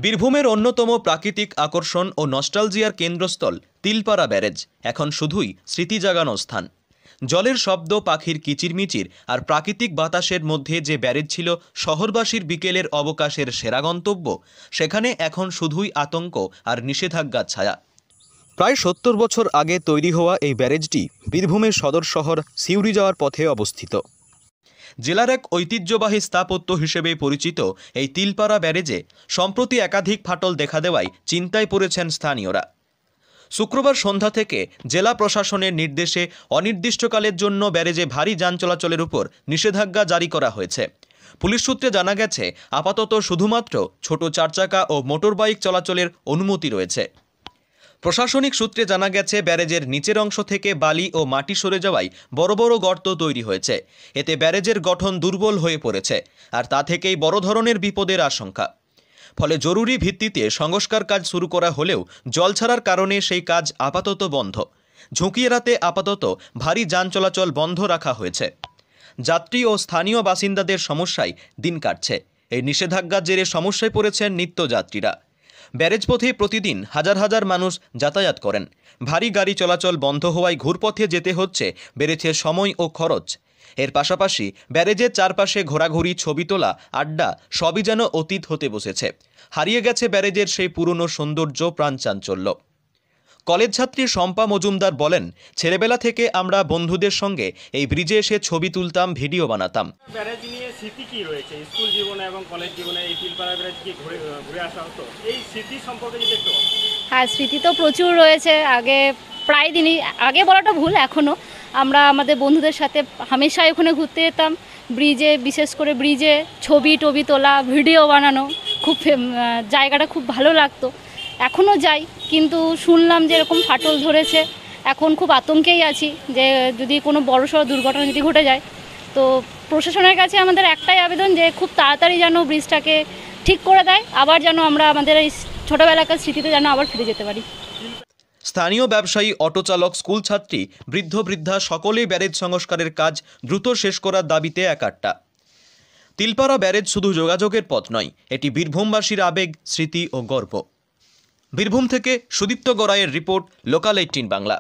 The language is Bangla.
বীরভূমের অন্যতম প্রাকৃতিক আকর্ষণ ও নস্টালজিয়ার কেন্দ্রস্থল তিলপাড়া ব্যারেজ এখন শুধুই স্মৃতি জাগানো স্থান। জলের শব্দ, পাখির কিচিরমিচির আর প্রাকৃতিক বাতাসের মধ্যে যে ব্যারেজ ছিল শহরবাসীর বিকেলের অবকাশের সেরা গন্তব্য, সেখানে এখন শুধুই আতঙ্ক আর নিষেধাজ্ঞার ছায়া। প্রায় ৭০ বছর আগে তৈরি হওয়া এই ব্যারেজটি বীরভূমের সদর শহর সিউড়ি যাওয়ার পথে অবস্থিত। জেলার এক ঐতিহ্যবাহী স্থাপত্য হিসেবে পরিচিত এই তিলপাড়া ব্যারেজে সম্প্রতি একাধিক ফাটল দেখা দেওয়ায় চিন্তায় পড়েছেন স্থানীয়রা। শুক্রবার সন্ধ্যা থেকে জেলা প্রশাসনের নির্দেশে অনির্দিষ্টকালের জন্য ব্যারেজে ভারী যান চলাচলের উপর নিষেধাজ্ঞা জারি করা হয়েছে। পুলিশ সূত্রে জানা গেছে, আপাতত শুধুমাত্র ছোট চারচাকা ও মোটরবাইক চলাচলের অনুমতি রয়েছে। প্রশাসনিক সূত্রে জানা গেছে, ব্যারেজের নিচের অংশ থেকে বালি ও মাটি সরে যাওয়ায় বড় বড় গর্ত তৈরি হয়েছে। এতে ব্যারেজের গঠন দুর্বল হয়ে পড়েছে, আর তা থেকেই বড় ধরনের বিপদের আশঙ্কা। ফলে জরুরি ভিত্তিতে সংস্কার কাজ শুরু করা হলেও জল ছাড়ার কারণে সেই কাজ আপাতত বন্ধ। ঝুঁকি এড়াতে আপাতত ভারী যান চলাচল বন্ধ রাখা হয়েছে। যাত্রী ও স্থানীয় বাসিন্দাদের সমস্যায় দিন কাটছে। এই নিষেধাজ্ঞার জেরে সমস্যায় পড়েছেন নিত্যযাত্রীরা। ব্যারেজ পথে প্রতিদিন হাজার হাজার মানুষ যাতায়াত করেন। ভারী গাড়ি চলাচল বন্ধ হওয়ায় ঘুরপথে যেতে হচ্ছে, বেড়েছে সময় ও খরচ। এর পাশাপাশি ব্যারেজের চারপাশে ঘোরাঘুরি, ছবি তোলা, আড্ডা সবই যেন অতীত হতে বসেছে। হারিয়ে গেছে ব্যারেজের সেই পুরনো সৌন্দর্য, প্রাণচাঞ্চল্য। কলেজ ছাত্রী শম্পা মজুমদার বলেন, ছেলেবেলা থেকে আমরা বন্ধুদের সঙ্গে এই ব্রিজে এসে ছবি তুলতাম, ভিডিও বানাতাম। ব্যারেজ নিয়ে স্মৃতি কি রয়েছে স্কুল জীবনে এবং কলেজ জীবনে? এই তিলপাড়া ব্যারেজ কি ঘুরে আসা হতো? এই স্মৃতি সম্পর্কে যদি একটু। হ্যাঁ, স্মৃতি তো প্রচুর রয়েছে। আগে প্রায় দিনই, আগে বলাটা ভুল, এখনও আমরা আমাদের বন্ধুদের সাথে হামেশাই ওখানে ঘুরতে যেতাম। ব্রিজে, বিশেষ করে ব্রিজে ছবি টবি তোলা, ভিডিও বানানো, খুব জায়গাটা খুব ভালো লাগতো। এখনও যাই, কিন্তু শুনলাম যে এরকম ফাটল ধরেছে। এখন খুব আতঙ্কেই আছি যে যদি কোনো বড়সড় দুর্ঘটনা যদি ঘটে যায়। তো প্রশাসনের কাছে আমাদের একটাই আবেদন যে খুব তাড়াতাড়ি যেন ব্রিজটাকে ঠিক করে দেয়, আবার যেন আমরা আমাদের এই ছোটোবেলাকার স্মৃতিতে যেন আবার ফিরে যেতে পারি। স্থানীয় ব্যবসায়ী, অটো চালক, স্কুল ছাত্রী, বৃদ্ধ বৃদ্ধা সকলেই ব্যারেজ সংস্কারের কাজ দ্রুত শেষ করার দাবিতে একাট্টা। তিলপাড়া ব্যারেজ শুধু যোগাযোগের পথ নয়, এটি বীরভূমবাসীর আবেগ, স্মৃতি ও গর্ব। বীরভূম থেকে সুদীপ্ত গড়াইয়ের রিপোর্ট, লোকাল 18 বাংলা।